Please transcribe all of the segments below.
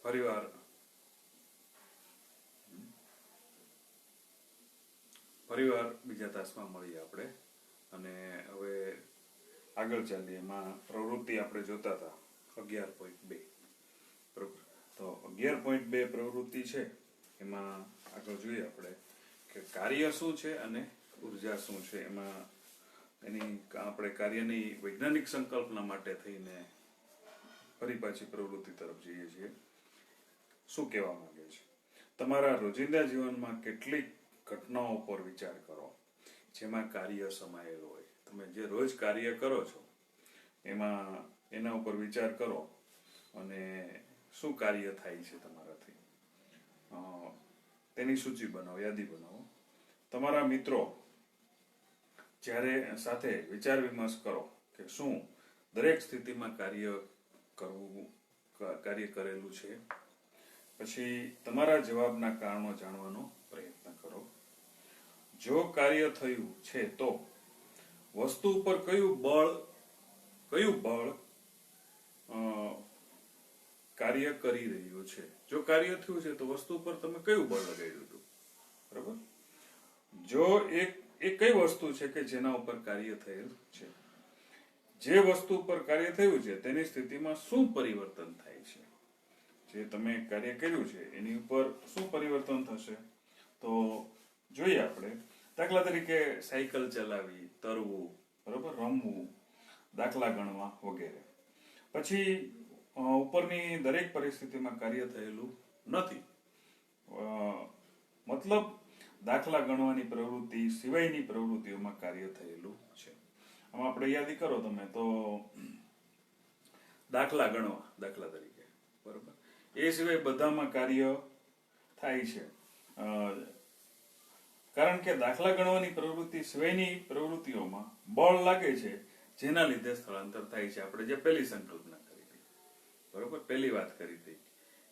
ફરીવાર બીજા તાસમાં મળીએ આપણે. અને હવે આગળ ચાલીએ. એમાં પ્રવૃત્તિ આપણે જોતા હતા 11.2. બરોબર. તો 11.2 પ્રવૃત્તિ છે એમાં આગળ જોઈએ આપણે કે કાર્ય શું છે અને ઉર્જા શું છે. એમાં એની આપણે કાર્યની વૈજ્ઞાનિક સંકલ્પના માટે થઈને ફરી પાછી પ્રવૃત્તિ તરફ જઈએ છીએ. શું કહેવા માંગે છે? તમારા રોજિંદા જીવનમાં કેટલીક ઘટનાઓ પર વિચાર કરો જેમાં કાર્ય સમાયેલું હોય. તમે જે રોજ કાર્ય કરો છો એમાં એના ઉપર વિચાર કરો અને શું કાર્ય થાય છે તમારાથી તેની સૂચિ બનાવો, યાદી બનાવો. તમારા મિત્રો જ્યારે સાથે વિચાર વિમર્શ કરો કે શું દરેક સ્થિતિમાં કાર્ય કરેલું છે. પછી તમારા જવાબના કારણો જાણવાનો પ્રયત્ન કરો. જો કાર્ય થયું છે તો વસ્તુ ઉપર કયું બળ કાર્ય કરી રહ્યું છે. જો કાર્ય થયું છે તો વસ્તુ ઉપર તમે કયું બળ લગાડ્યું હતું. બરાબર. જો એ કઈ વસ્તુ છે કે જેના ઉપર કાર્ય થયેલ છે. જે વસ્તુ ઉપર કાર્ય થયું છે તેની સ્થિતિમાં શું પરિવર્તન થાય છે. જે તમે કાર્ય કર્યું છે એની ઉપર શું પરિવર્તન થશે. તો જોઈએ આપણે. દાખલા તરીકે સાયકલ ચલાવી, તરવું, બરોબર, રમવું, દાખલા ગણવા વગેરે. પછી ઉપરની દરેક પરિસ્થિતિમાં કાર્ય થયેલું નથી. મતલબ દાખલા ગણવાની પ્રવૃત્તિ સિવાયની પ્રવૃત્તિઓમાં કાર્ય થયેલું છે. આમાં આપણે યાદી કરો તમે તો દાખલા ગણવા, દાખલા તરીકે, બરોબર, એ સિવાય બધામાં કાર્ય થાય છે. કારણ કે દાખલા ગણવાની પ્રવૃત્તિ સિવાયની પ્રવૃત્તિઓમાં બળ લાગે છે જેના લીધે સ્થળાંતર થાય છે. આપણે જે પહેલી સંકલ્પના કરી હતી, બરોબર, પહેલી વાત કરી હતી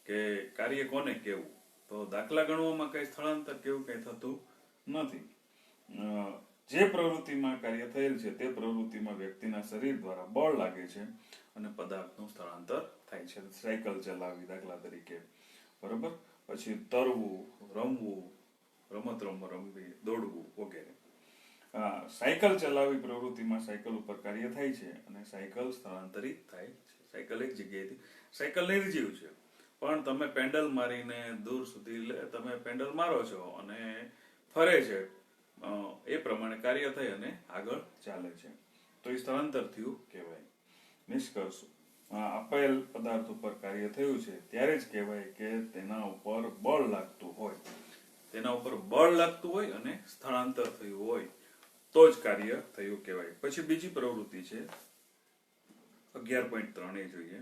કે કાર્ય કોને કેવું. તો દાખલા ગણવામાં કઈ સ્થળાંતર કેવું કઈ થતું નથી. જે પ્રવૃત્તિમાં કાર્ય થયેલ છે તે પ્રવૃત્તિમાં વ્યક્તિના શરીર દ્વારા બળ લાગે છે અને પદાર્થનું સ્થળાંતર થાય છે. સાયકલ ચલાવવી દાખલા તરીકે, બરોબર, પછી તરવું, રમવું, રમત રમવી, દોડવું વગેરે. સાયકલ ચલાવવી પ્રવૃત્તિમાં સાયકલ ઉપર કાર્ય થાય છે અને સાયકલ સ્થળાંતરિત થાય છે. સાયકલ એક જગ્યાએથી, સાયકલ નિર્જીવ છે પણ તમે પેન્ડલ મારીને દૂર સુધી તમે પેન્ડલ મારો છો અને ફરે છે, એ પ્રમાણે કાર્ય થઈ અને આગળ ચાલે છે. તો એ સ્થળાંતર થયું કહેવાય. નિષ્કર્ષ: આપેલ પદાર્થ ઉપર કાર્ય થયું છે ત્યારે જ કહેવાય કે તેના ઉપર બળ લાગતું હોય. તેના ઉપર બળ લાગતું હોય અને સ્થળાંતર થયું હોય તો જ કાર્ય થયું કહેવાય. પછી બીજી પ્રવૃત્તિ છે 11.3 એ જોઈએ.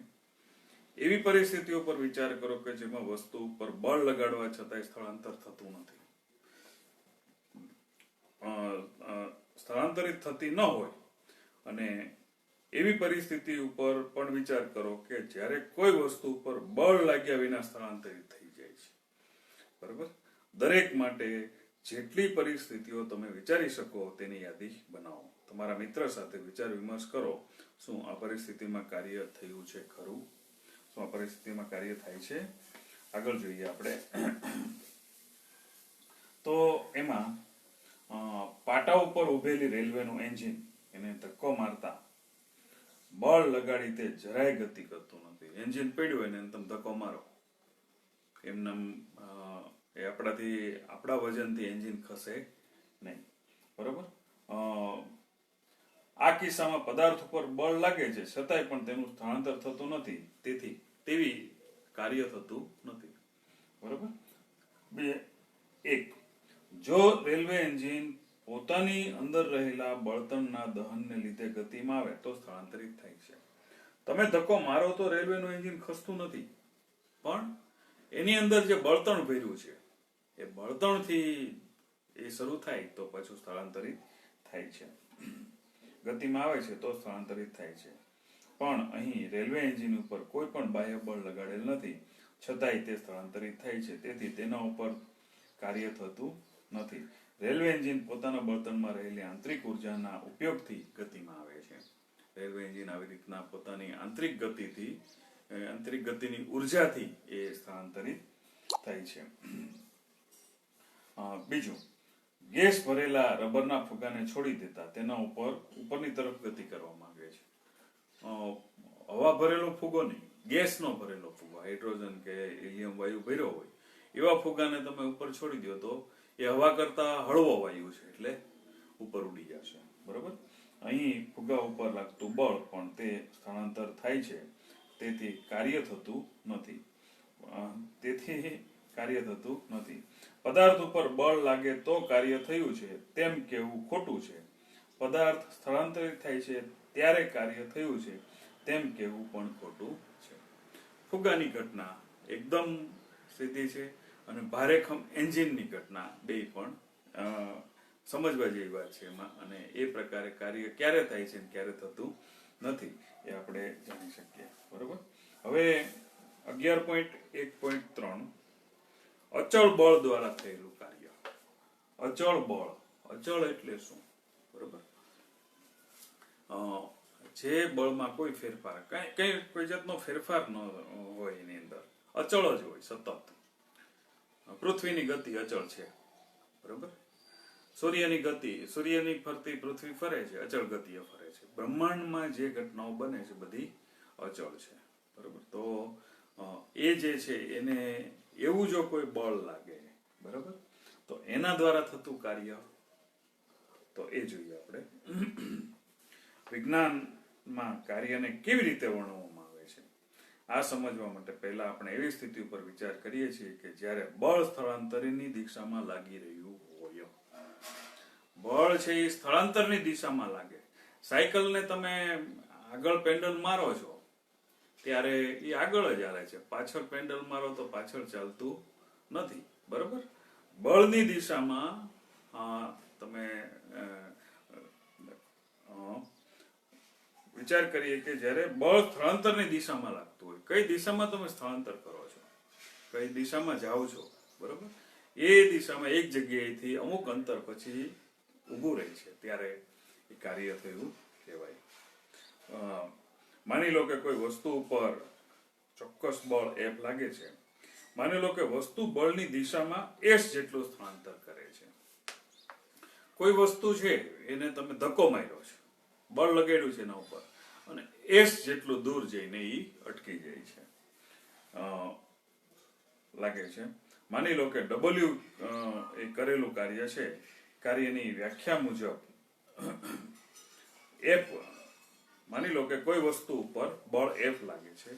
એવી પરિસ્થિતિઓ પર વિચાર કરો કે જેમાં વસ્તુ ઉપર બળ લગાડવા છતાંય સ્થળાંતર થતું નથી. સ્થળાંતરિત થતી ન હોય અને એવી પરિસ્થિતિ ઉપર પણ વિચાર કરો કે જ્યારે કોઈ વસ્તુ ઉપર બળ લાગ્યા વિના સ્થળાંતરિત થઈ જાય છે. બરાબર. દરેક માટે જેટલી પરિસ્થિતિઓ તમે વિચારી શકો તેની યાદી બનાવો. તમારા મિત્ર સાથે વિચાર વિમર્શ કરો. શું આ પરિસ્થિતિમાં કાર્ય થયું છે ખરું? શું આ પરિસ્થિતિમાં કાર્ય થાય છે? આગળ જોઈએ આપણે. તો એમાં પાટા ઉપર ઉભેલી રેલવેનું એન્જિન એને ધક્કો મારતા બળ લગાડી તે જરાય ગતિ કરતું નથી. એન્જિન પડ્યું હોય ને તમે ધક્કો મારો એમને એ આપણા વજનથી એન્જિન ખસે નહીં. બરોબર. આ કિસ્સામાં પદાર્થ ઉપર બળ લાગે છે છતાંય પણ તેનું સ્થળાંતર થતું નથી. તેવી કાર્ય થતું નથી. બરોબર. એક, જો રેલવે એન્જિન પોતાની અંદર રહેલા બળતણના દહનને લીધે ગતિમાં આવે તો સ્થળાંતરિત થાય છે. તમે ધક્કો મારો તો રેલવેનું એન્જિન ખસતું નથી, પણ એની અંદર જે બળતણ ભર્યું છે એ બળતણથી એ શરૂ થાય તો પાછું સ્થળાંતરિત થાય છે. ગતિમાં આવે છે તો સ્થળાંતરિત થાય છે. પણ અહીં રેલવે એન્જિન ઉપર કોઈ પણ બાહ્ય બળ લગાડેલ નથી છતાંય તે સ્થળાંતરિત થાય છે. તેથી તેના ઉપર કાર્ય થતું નથી. રેલવે એન્જિન પોતાના બળતણમાં રહેલી આંતરિક ઉર્જાના ઉપયોગથી ગતિમાં આવે છે. રેલવે એન્જિન આવી રીતના પોતાની આંતરિક ગતિથી આંતરિક ગતિની ઉર્જાથી એ સ્થળાંતરિત થાય છે. બીજું, ગેસ ભરેલા રબરના ફુગાને છોડી દેતા તેના ઉપરની તરફ ગતિ કરવા માંગે છે. હવા ભરેલો ફુગો નહીં, ગેસનો ભરેલો ફુગો, હાઇડ્રોજન કે હિલિયમ વાયુ ભર્યો હોય એવા ફુગાને તમે ઉપર છોડી દો તો એ હવા કરતા હળવો વાયુ છે એટલે ઉપર ઉડી જશે. બરોબર. અહીં ફુગા ઉપર લાગતું બળ પણ તે સ્થળાંતર થાય છે, તેથી કાર્ય થતું નથી. પદાર્થ ઉપર બળ લાગે તો કાર્ય થયું છે તેમ કહેવું ખોટું છે. પદાર્થ સ્થળાંતરિત થાય છે ત્યારે કાર્ય થયું છે તેમ કહેવું પણ ખોટું છે. ફુગાની ઘટના એકદમ સીધી છે અને ભારેખમ એન્જિનની ઘટના બે પણ સમજવા જેવી વાત છે એમાં, અને એ પ્રકારે કાર્ય ક્યારે થાય છે અને ક્યારે થતું નથી એ આપણે જાણી શકીએ. બરોબર. હવે 11.1.3 અચળ બળ દ્વારા થયેલું કાર્ય. અચળ બળ, અચળ એટલે શું? બરોબર. જે બળમાં કોઈ ફેરફાર, કોઈ જાતનો ફેરફાર ન હોય એની અંદર, અચળ જ હોય સતત. પૃથ્વીની ગતિ અચળ છે. બરોબર. સૂર્યની ફરતી પૃથ્વી ફરે છે, અચળ ગતિએ ફરે છે. બ્રહ્માંડમાં જે ઘટનાઓ બને છે બધી અચળ છે. બરોબર. તો એ જે છે એને એવું જો કોઈ બળ લાગે, બરોબર, તો એના દ્વારા થતું કાર્ય, તો એ જોઈએ આપણે. વિજ્ઞાનમાં કાર્યને કેવી રીતે વર્ણવવામાં આવે છે આ સમજવા માટે પહેલા આપણે એવી સ્થિતિ ઉપર વિચાર કરીએ છીએ કે જ્યારે બળ સ્થળાંતરની દિશામાં લાગી રહ્યું હોય. બળ છે એ સ્થળાંતરની દિશામાં લાગે. સાયકલને તમે આગળ પેન્ડલ મારો છો ત્યારે એ આગળ જ હાલે છે, પાછળ પેન્ડલ મારો તો પાછળ ચાલતું નથી. બરોબર. બળની દિશામાં તમે વિચાર કરીએ કે જ્યારે બળ સ્થળાંતરની દિશામાં લાગતું હોય, કઈ દિશામાં તમે સ્થળાંતર કરો છો, કઈ દિશામાં જાઓ છો, બરોબર, એ દિશામાં એક જગ્યાએથી અમુક અંતર પછી ઊભું રહે છે ત્યારે એ કાર્ય થયું કહેવાય. માની લો કે કોઈ વસ્તુ ઉપર ચોક્કસ બળ F લાગે છે. માની લો કે વસ્તુ બળની દિશામાં S જેટલું સ્થળાંતર કરે છે. કોઈ વસ્તુ છે એને તમે ધક્કો માર્યો છે, બળ લગાડ્યું છે એના ઉપર, અને S જેટલું દૂર જઈને એ અટકી જાય છે, લાગે છે. માની લો કે W એ કરેલું કાર્ય છે. કાર્યની વ્યાખ્યા મુજબ F, માની લો કે કોઈ વસ્તુ ઉપર બળ F લાગે છે.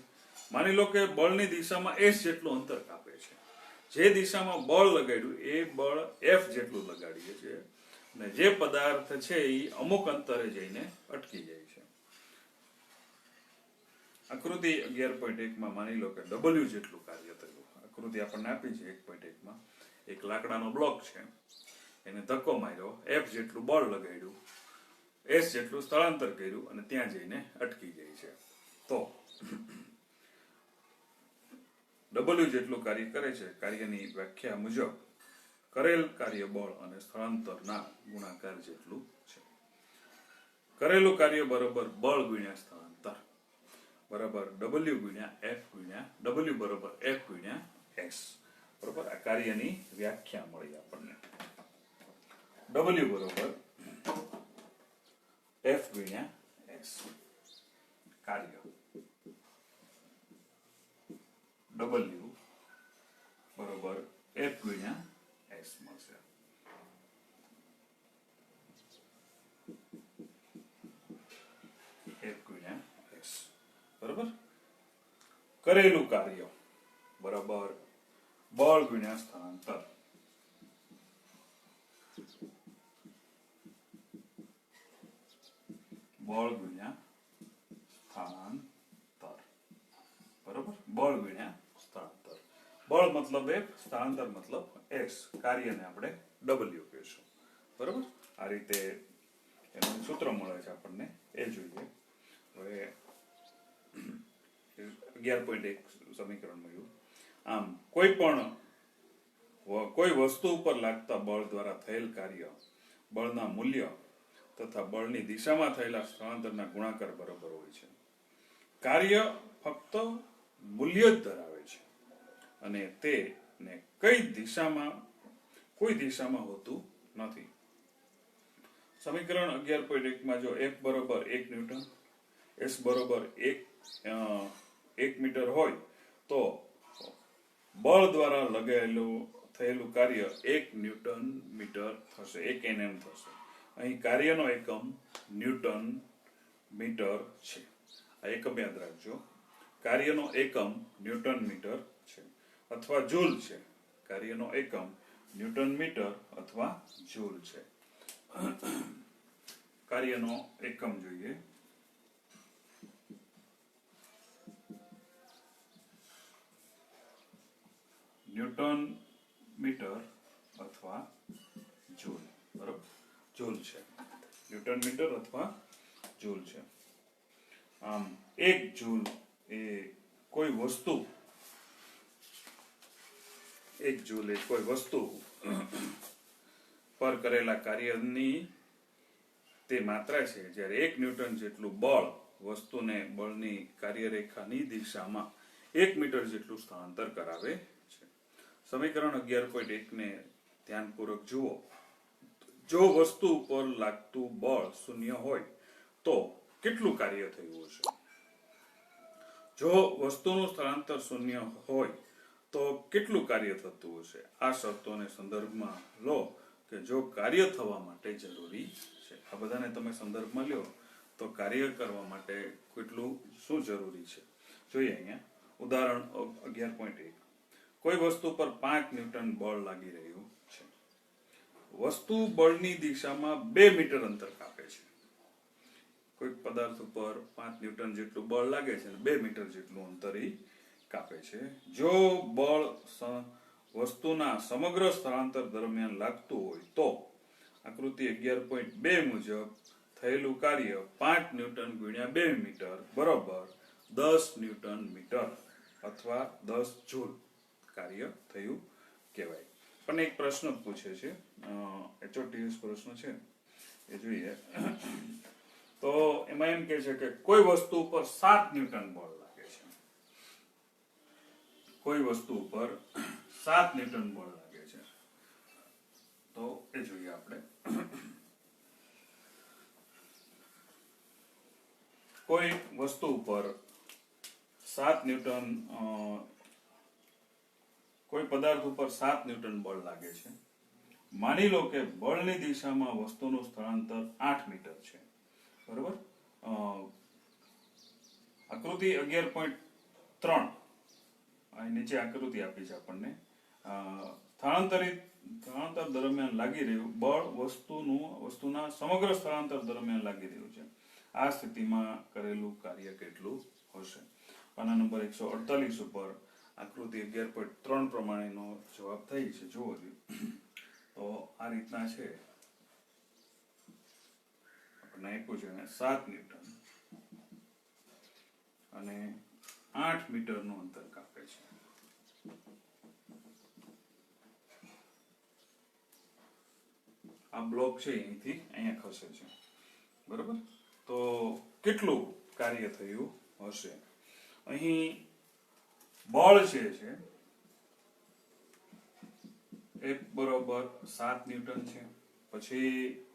માની લો કે બળની દિશામાં S જેટલું અંતર કાપે છે. જે દિશામાં બળ લગાડ્યું એ બળ F જેટલું લગાડીએ છીએ, અને જે પદાર્થ છે એ અમુક અંતરે જઈને અટકી જાય છે. આકૃતિ 11.1 માની લો કે W જેટલું કાર્ય થયું. આકૃતિ આપણને આપી છે 1.1 એક લાકડાનો બ્લોક છે, એને ધક્કો માર્યો, F જેટલું બળ લગાડ્યું, S જેટલું સ્થળાંતર કર્યું અને ત્યાં જઈને અટકી જાય છે. તો W જેટલું કાર્ય કરે છે. કાર્યની વ્યાખ્યા મુજબ કરેલ કાર્ય બળ અને સ્થળાંતરના ગુણાકાર જેટલું છે. કરેલું કાર્ય બરોબર બળ ગુણ્યા સ્થળાંતર બરાબર W ગુણ્યા F ગુણ્યા W બરોબર F ગુણ્યા S. બરોબર. આ કાર્યની વ્યાખ્યા મળી આપણને. W બરોબર F ગુણ્યા S. કાર્ય W બરોબર F ગુણ્યા S મળશે. F ગુણ્યા S. બરોબર. કરેલું કાર્ય બરાબર બળ ગુણ્યા સ્થળાંતર. બળ ગુણ્યા સ્થળાંતર. બરોબર. બળ ગુણ્યા સ્થળાંતર. બળ મતલબ F, સ્થળાંતર મતલબ S. કાર્યને આપણે W કહીશું. બરોબર. આ રીતે એનું સૂત્ર મળે છે આપણને, એ જોઈએ. હવે 11.1 સમીકરણ મળ્યું. આમ કોઈ વસ્તુ ઉપર લાગતા બળ દ્વારા થયેલ કાર્ય, બળના મૂલ્ય તથા બળની દિશામાં થયેલા સ્થળાંતરના ગુણાકાર બરોબર હોય છે. કાર્ય ફક્ત મૂલ્ય જ ધરાવે છે અને તેને કોઈ દિશામાં હોતું નથી. સમીકરણ 11.1 માં જો F બરોબર 1 ન્યૂટન, S બરોબર 1 મીટર હોય તો બળ દ્વારા થયેલું કાર્ય 1 ન્યૂટન મીટર થશે, 1 Nm થશે. અહીં કાર્યનો એકમ ન્યૂટન મીટર છે. આ એકમ યાદ રાખજો, કાર્યનો એકમ ન્યૂટન મીટર છે અથવા જૂલ છે. કાર્યનો એકમ ન્યૂટન મીટર અથવા જૂલ છે. કાર્યનો એકમ જોઈએ. ન્યૂટન મીટર અથવા જૂલ. બરોબર, જૂલ છે. ન્યૂટન મીટર અથવા જૂલ છે. આમ 1 જૂલ એ કોઈ વસ્તુ પર કરેલા કાર્યની તે માત્રા છે, જ્યારે 1 ન્યૂટન જેટલું બળ વસ્તુને બળની કાર્યરેખાની દિશામાં 1 મીટર જેટલું સ્થળાંતર કરાવે છે. સમીકરણ 11.1 ને ધ્યાનપૂર્વક જુઓ. જો વસ્તુ પર લાગતું બળ શૂન્ય હોય તો કેટલું કાર્ય થયું હશે? જો વસ્તુનું સ્થળાંતર શૂન્ય હોય તો કેટલું કાર્ય થતું હશે? આ શરતોને સંદર્ભમાં લો કે જો કાર્ય થવા માટે જરૂરી છે. આ બધાને તમે સંદર્ભમાં લ્યો તો કાર્ય કરવા માટે શું જરૂરી છે જોઈએ. અહીંયા ઉદાહરણ 11.1. કોઈ વસ્તુ પર 5 ન્યૂટન બળ લાગી રહ્યું છે. વસ્તુ બળની દિશામાં 2 મીટર અંતર કાપે છે. કોઈ પદાર્થ ઉપર 5 ન્યૂટન જેટલું બળ લાગે છે, 2 મીટર જેટલું અંતર કાપે છે. જો બળ વસ્તુના સમગ્ર સ્થળાંતર દરમિયાન લાગતું હોય તો આકૃતિ 11.2 મુજબ થયેલું કાર્ય 5 ન્યૂટન ગુણ્યા 2 મીટર બરોબર 10 ન્યૂટન મીટર અથવા 10 જૂલ કાર્ય થયું કહેવાય. પણ એક પ્રશ્ન પૂછે છે, HOTS પ્રશ્ન છે એ જોઈએ. તો એમાં એમ કહે છે કે કોઈ વસ્તુ ઉપર 7 ન્યૂટન બળ લાગે છે. કોઈ વસ્તુ ઉપર 7 ન્યૂટન બળ લાગે છે. તો એ જોઈએ આપણે. કોઈ વસ્તુ ઉપર 7 ન્યૂટન કોઈ પદાર્થ ઉપર 7 ન્યૂટન બળ લાગે છે. માની લો કે બળની દિશામાં વસ્તુનું સ્થળાંતર 8 મીટર છે. બરોબર. આકૃતિ 11.3 અહીં નીચે આકૃતિ આપી છે આપણને. સ્થળાંતર દરમિયાન લાગી રહ્યું બળ વસ્તુના સમગ્ર સ્થળાંતર દરમિયાન લાગી રહ્યું છે. આ સ્થિતિમાં કરેલું કાર્ય કેટલું હશે? પાના નંબર 148 ઉપર આકૃતિ 11.3 પ્રમાણેનો જવાબ થઈ છે. જુઓ તો આ રીતના છે. આપણને આપ્યું છે 7 ન્યૂટન અને 8 મીટરનું અંતર કાપે છે. આ બ્લોક છે અહીંથી અહીંયા ખસે છે. બરોબર. તો કેટલું કાર્ય થયું હશે? અહીં બળ છે F બરોબર 7 ન્યૂટન છે. પછી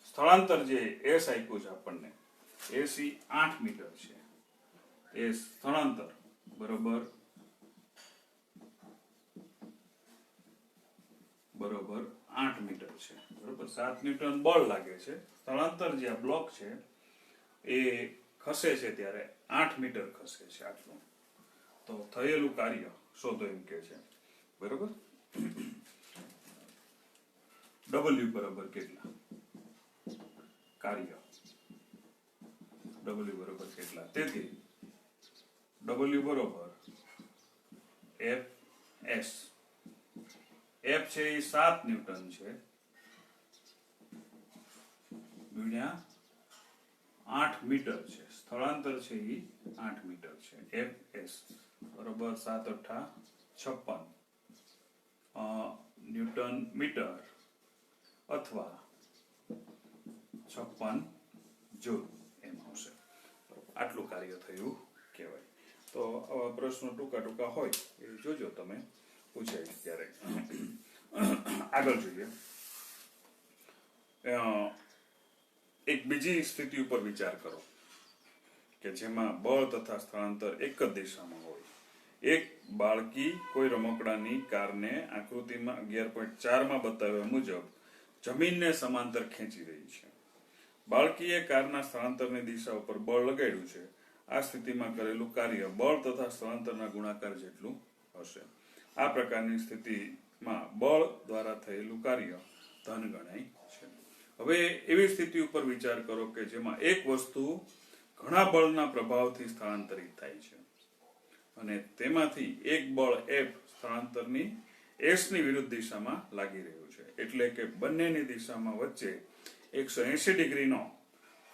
સ્થળાંતર જે S આપ્યું છે આપણને, S 8 મીટર છે. એ સ્થળાંતર બરોબર 8 મીટર છે. બરોબર. 7 ન્યૂટન બળ લાગે છે. સ્થળાંતર જે આ બ્લોક છે એ ખસે છે ત્યારે 8 મીટર ખસે છે. આટલું. તો થયેલું કાર્ય શોધો એમ કે છે. બરોબર. W બરાબર કેટલા? કાર્ય W બરાબર કેટલા? તેથી W બરાબર Fs. F છે એ 7 ન્યૂટન છે ગુણ્યા 8 મીટર છે. સ્થળાંતર છે એ 8 મીટર છે. Fs બરાબર 7 × 8 = 56 ન્યૂટન મીટર અથવા 56 જૂલ એમ આવશે. આટલું કાર્ય થયું કહેવાય. તો આવા પ્રશ્નો ટૂંકા ટૂંકા હોય એ જોજો તમે પૂછાય ત્યારે. આગળ જોઈએ. એક બીજી સ્થિતિ ઉપર વિચાર કરો કે જેમાં બળ તથા સ્થળાંતર એક જ દિશામાં હોય. એક બાળકી કોઈ રમકડાની કારને આકૃતિમાં 11.4 બતાવ્યા મુજબ જમીનને સમાંતર ખેંચી રહી છે. બાળકીએ કારના સ્થળાંતરની દિશા ઉપર બળ લગાડ્યું છે. આ સ્થિતિમાં કરેલું કાર્ય બળ તથા સ્થળાંતરના ગુણાકાર જેટલું હશે. આ પ્રકારની સ્થિતિમાં બળ દ્વારા થયેલું કાર્ય ધન ગણાય છે. હવે એવી સ્થિતિ ઉપર વિચાર કરો કે જેમાં એક વસ્તુ ઘણા બળના પ્રભાવથી સ્થળાંતરિત થાય છે અને તેમાંથી એક બળ F સ્થળાંતરની S ની વિરુદ્ધ દિશામાં લાગી રહ્યું છે. એટલે કે બંનેની દિશામાં વચ્ચે 180 ડિગ્રીનો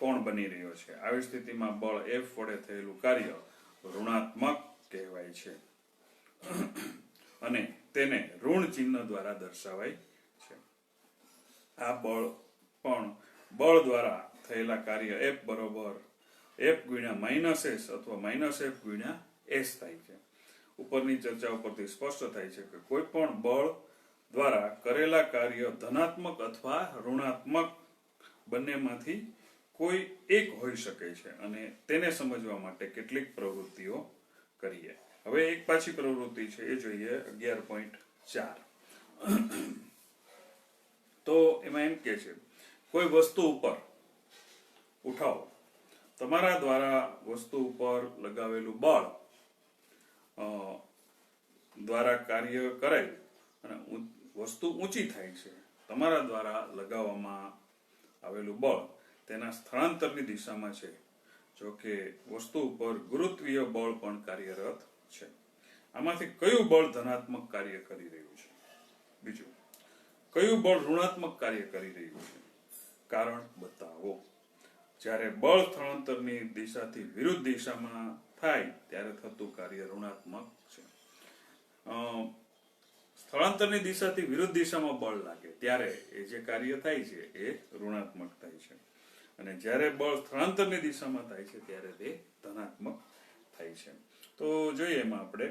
કોણ બની રહ્યો છે. આવી સ્થિતિમાં બળ F વડે થયેલું કાર્ય ઋણાત્મક કહેવાય છે અને તેને ઋણ ચિહ્ન દ્વારા દર્શાવાય છે. આ બળ પણ બળ દ્વારા થયેલા કાર્ય F બરોબર F ગુણ્યા -S અથવા -F ગુણ્યા S થાય છે. ઉપરની ચર્ચા ઉપરથી સ્પષ્ટ થાય છે કે કોઈ પણ બળ દ્વારા કરેલા કાર્ય ધનાત્મક અથવા ઋણાત્મક બંનેમાંથી કોઈ એક હોઈ શકે છે અને તેને સમજવા માટે કેટલીક પ્રવૃત્તિઓ કરીએ. હવે એક પાછી પ્રવૃત્તિ છે એ જોઈએ 11.4. તો એમાં એમ કે છે કોઈ વસ્તુ ઉપર ઉઠાવો. તમારા દ્વારા વસ્તુ ઉપર લગાવેલું બળ દ્વારા કાર્ય કરાય અને વસ્તુ ઊંચી થાય છે. તમારા દ્વારા લગાવવામાં આવેલું બળ તેના સ્થળાંતરની દિશામાં છે. જો કે વસ્તુ ઉપર ગુરુત્વીય બળ પણ કાર્યરત છે. આમાંથી કયું બળ ધનાત્મક કાર્ય કરી રહ્યું છે? બીજું, કયું બળ ઋણાત્મક કાર્ય કરી રહ્યું છે? કારણ બતાવો. જ્યારે બળ સ્થળાંતરની દિશાથી વિરુદ્ધ દિશામાં થાય ત્યારે થતું કાર્ય ઋણાત્મક છે. સ્થળાંતરની દિશાથી વિરુદ્ધ દિશામાં બળ લાગે ત્યારે એ જે કાર્ય થાય છે એ ઋણાત્મક થાય છે અને જ્યારે બળ સ્થળાંતરની દિશામાં થાય છે ત્યારે તે ધનાત્મક થાય છે. તો જોઈએ એમાં આપણે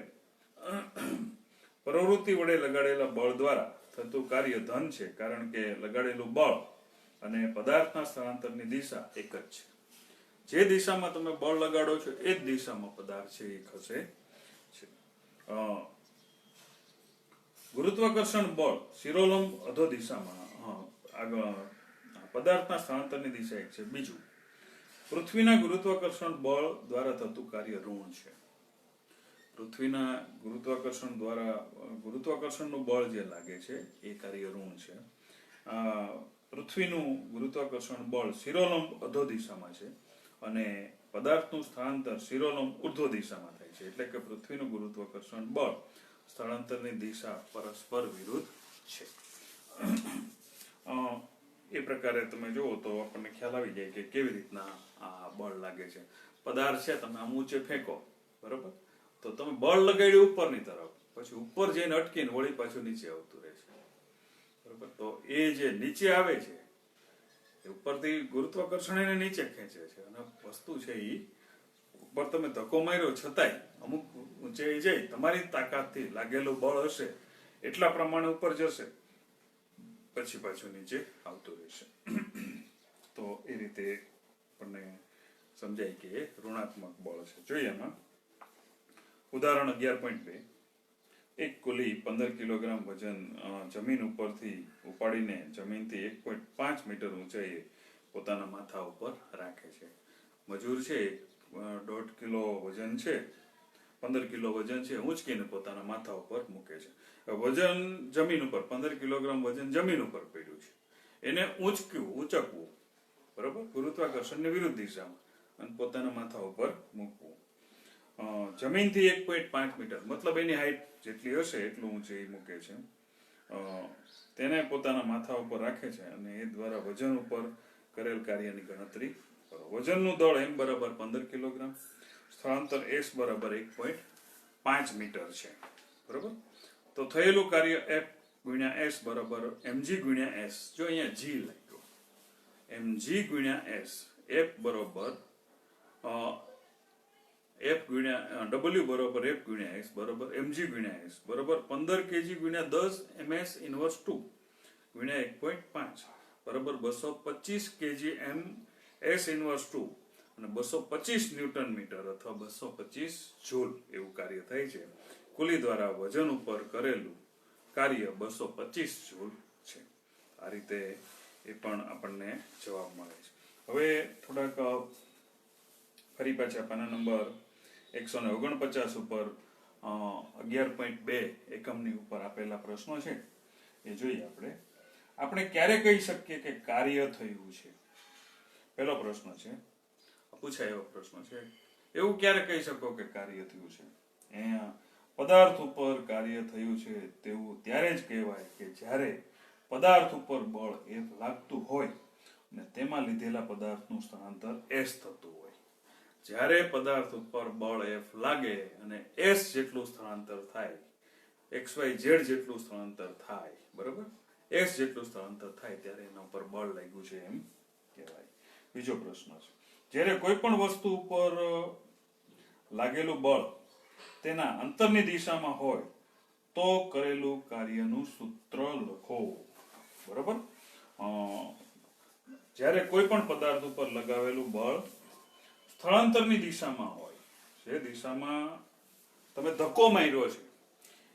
પ્રવૃત્તિ વડે લગાડેલા બળ દ્વારા થતું કાર્ય ધન છે કારણ કે લગાડેલું બળ અને પદાર્થના સ્થળાંતરની દિશા એક જ છે. જે દિશામાં તમે બળ લગાડો છો એ જ દિશામાં પદાર્થ છે એ ખસે છે. ગુરુત્વાકર્ષણ બળ શિરોલંબ અધો દિશામાં પદાર્થના સ્થળાંતરની દિશા એક છે. બીજું, પૃથ્વીના ગુરુત્વાકર્ષણ બળ દ્વારા થતું કાર્ય ઋણ છે. પૃથ્વીના ગુરુત્વાકર્ષણનું બળ જે લાગે છે એ કાર્ય ઋણ છે. પૃથ્વીનું ગુરુત્વાકર્ષણ બળ શિરોલંબ અધો દિશામાં છે અને પદાર્થનું સ્થળાંતર શિરોલંબ ઉર્ધ્વ દિશામાં થાય છે. એટલે કે પૃથ્વીનું ગુરુત્વાકર્ષણ બળ સ્થળાંતરની દિશા પરસ્પર વિરુદ્ધ છે. એ પ્રકારે તમે જુઓ તો આપણને ખ્યાલ આવી જાય કે કેવી રીતના આ બળ લાગે છે. પદાર્થ છે તમે આમ ઊંચે ફેંકો, બરોબર, તો તમે બળ લગાડ્યું ઉપરની તરફ, પછી ઉપર જઈને અટકીને વળી પાછું નીચે આવતું રહે છે, બરોબર. તો એ જે નીચે આવે છે એ ઉપરથી ગુરુત્વાકર્ષણ એને નીચે ખેંચે છે અને વસ્તુ છે એ ઉપર તમે ધક્કો માર્યો છતાંય અમુક ઊંચે જાય તમારી તાકાતથી લાગેલું બળ હશે એટલા પ્રમાણે ઉપર જશે, પછી પાછું નીચે આવતું રહેશે. તો એ રીતે આપણને સમજાય કે એ ઋણાત્મક બળ છે. જોઈએ એમાં ઉદાહરણ 11.2. એક કુલી 15 કિલોગ્રામ વજન જમીન ઉપરથી ઉપાડીને જમીનથી 1.5 મીટર ઊંચાઈએ પોતાના માથા ઉપર રાખે છે. મજૂર છે 1.5 કિલો વજન છે, 15 કિલો વજન છે, ઊંચકીને પોતાના માથા ઉપર મૂકે છે. વજન જમીન ઉપર 15 કિલોગ્રામ વજન જમીન ઉપર પડ્યું છે, એને ઊંચકવું, બરોબર, ગુરુત્વાકર્ષણની વિરુદ્ધ દિશામાં અને પોતાના માથા ઉપર મૂકવું. જમીનથી 1.5 મીટર મતલબ એની હાઈટ જેટલી હશે એટલું ઊંચે મૂકે છે. તેને પોતાના માથા ઉપર રાખે છે અને એ દ્વારા વજન ઉપર કરેલ કાર્યની ગણતરી કરો. વજનનું દળ m બરાબર 15 કિલોગ્રામ, સ્થળાંતર s બરાબર 1.5 મીટર છે, બરોબર. તો થયેલું કાર્ય F ગુણ્યા S બરાબર mg ગુણ્યા S. જો અહીંયા g લાગ્યો, mg ગુણ્યા S. F બરાબર એફ ગુણ્યા ડબલ્યુ બરોબર એફ ગુણ્યા એક્સ બરોબર mg ગુણ્યા એસ બરોબર 15 kg ગુણ્યા 10 ms ઇન્વર્સ 2 ગુણ્યા 1.5 બરોબર 225 kg m s ઇન્વર્સ 2 અને 225 ન્યૂટન મીટર અથવા 225 જૂલ એવું કાર્ય થાય છે. કુલી દ્વારા વજન ઉપર કરેલું કાર્ય 225 જૂલ છે. આ રીતે એ પણ આપણને જવાબ મળે છે. હવે થોડાક ફરી પાછા પાના નંબર 149 ઉપર 11.2 એકમની ઉપર આપેલા પ્રશ્નો છે એ જોઈએ આપણે ક્યારે કહી શકીએ કે કાર્ય થયું છે. પહેલો પ્રશ્ન છે, પૂછાય એવો પ્રશ્ન છે, એવું ક્યારે કહી શકો કે કાર્ય થયું છે? અહીંયા પદાર્થ ઉપર કાર્ય થયું છે તેવું ત્યારે જ કહેવાય કે જ્યારે પદાર્થ ઉપર બળ F લાગતું હોય અને તેમાં લીધેલા પદાર્થનું સ્થળાંતર S થતું હોય. જ્યારે પદાર્થ ઉપર બળ F લાગે અને S જેટલું સ્થળાંતર થાય, XYZ જેટલું સ્થળાંતર થાય, બરોબર, S જેટલું સ્થળાંતર થાય ત્યારે એના ઉપર બળ લાગ્યું છે એમ કહેવાય. બીજો પ્રશ્ન છે, જ્યારે કોઈ પણ વસ્તુ ઉપર લાગેલું બળ તેના અંતરની દિશામાં હોય તો કરેલું કાર્યનું સૂત્ર લખો. બરોબર, જ્યારે કોઈ પણ પદાર્થ ઉપર લગાવેલું બળ સ્થળાંતરની દિશામાં હોય, જે દિશામાં તમે ધક્કો માર્યો છે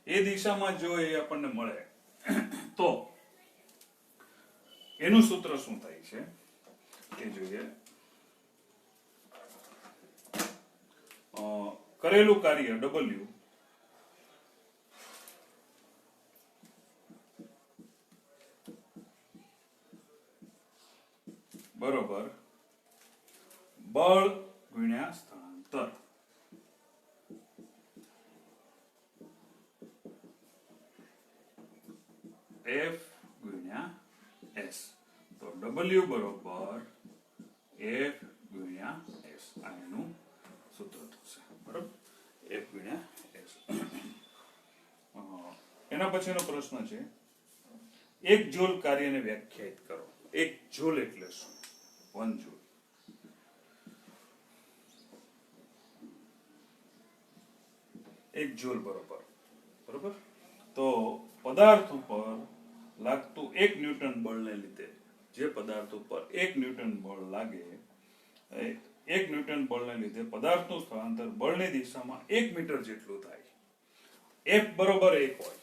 એ દિશામાં જો એ આપણને મળે તો એનું સૂત્ર શું થાય છે એ જોઈએ. કરેલું કાર્ય W બરોબર બળ ગુણ્યા સ્થળાંતર. F ગુણ્યા S. તો W બરોબર F ગુણ્યા S. આ એનું સૂત્ર થશે. બરોબર, F ગુણ્યા S. એના પછીનો પ્રશ્ન છે, 1 જૂલ કાર્યને વ્યાખ્યાયિત કરો. 1 જૂલ એટલે શું? 1 જૂલ. એક જૂલ બરોબર. તો પદાર્થ ઉપર લાગતું 1 ન્યૂટન બળને લીધે, જે પદાર્થ ઉપર 1 ન્યૂટન બળ લાગે, 1 ન્યૂટન બળને લીધે પદાર્થનું સ્થળાંતર બળની દિશામાં 1 મીટર જેટલું થાય. F બરોબર 1 હોય,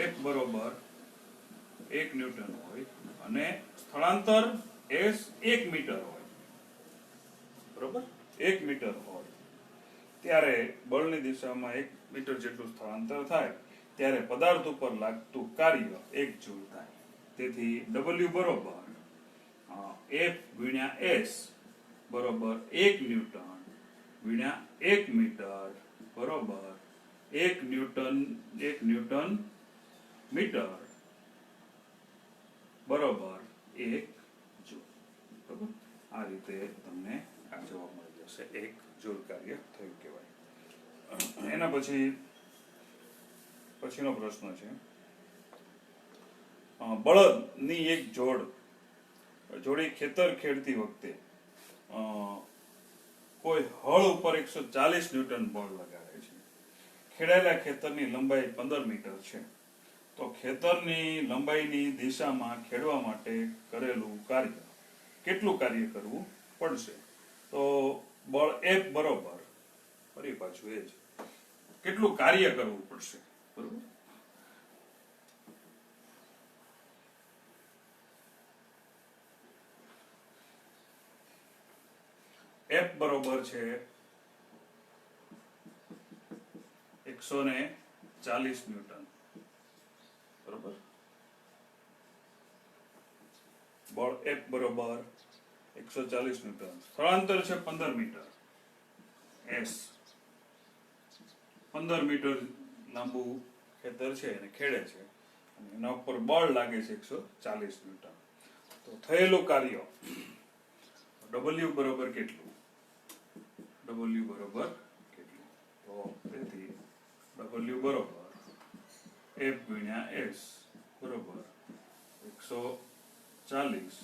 F બરોબર 1 ન્યૂટન હોય અને સ્થળાંતર S 1 મીટર હોય. બરોબર, 1 મીટર હોય ત્યારે બળની દિશામાં 1 મીટર જેટલું સ્થળાંતર થાય ત્યારે પદાર્થ ઉપર લાગતું કાર્ય 1 જૂલ થાય. તેથી W બરોબર F ગુણ્યા S બરોબર 1 ન્યૂટન ગુણ્યા 1 મીટર બરોબર 1 ન્યૂટન મીટર બરોબર 1 જૂલ. બરોબર, આ રીતે તમને આ જવાબ મળી જશે. 1 જૂલ કાર્ય થયું કહેવાય. એના પછીનો પ્રશ્ન છે, બળદની એક જોડી ખેતર ખેડતી વખતે કોઈ હળ ઉપર 140 ન્યૂટન બળ લગાડે છે. ખેડાયેલા ખેતરની લંબાઈ 15 મીટર છે. તો ખેતરની લંબાઈની દિશામાં ખેડવા માટે કરેલું કાર્ય કેટલું કાર્ય કરવું પડશે? તો બળ F બરોબર ફરી પાછું એ જ કેટલું કાર્ય કરવું પડશે. બરોબર, F બરોબર છે 140 ન્યૂટન. બરોબર, બળ F બરોબર 140 ન્યૂટન. સ્થળાંતર છે 15 મીટર. S 15 મીટર લાંબુ ખેતર છે એને ખેડે છે અને એના ઉપર બળ લાગે છે 140 ન્યૂટન. તો થયેલું કાર્ય W બરોબર કેટલું? W બરોબર કેટલું? તો તેથી W બરોબર F ગુણ્યા S બરોબર 140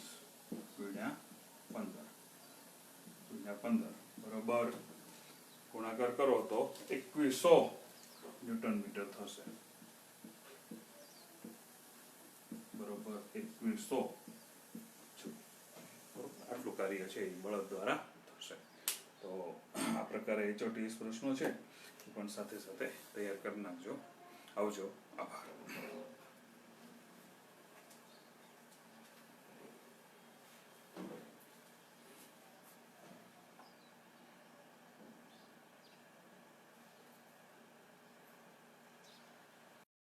ગુણ્યા 15 બરોબર ગુણાકાર કરો તો 2100 ન્યૂટન મીટર થશે. બરોબર 2100. આટલું કાર્ય છે એ બળદ દ્વારા થશે. તો આ પ્રકારે HOTS પ્રશ્નો છે એ પણ સાથે સાથે તૈયાર કરી નાખજો. આવજો. આભાર.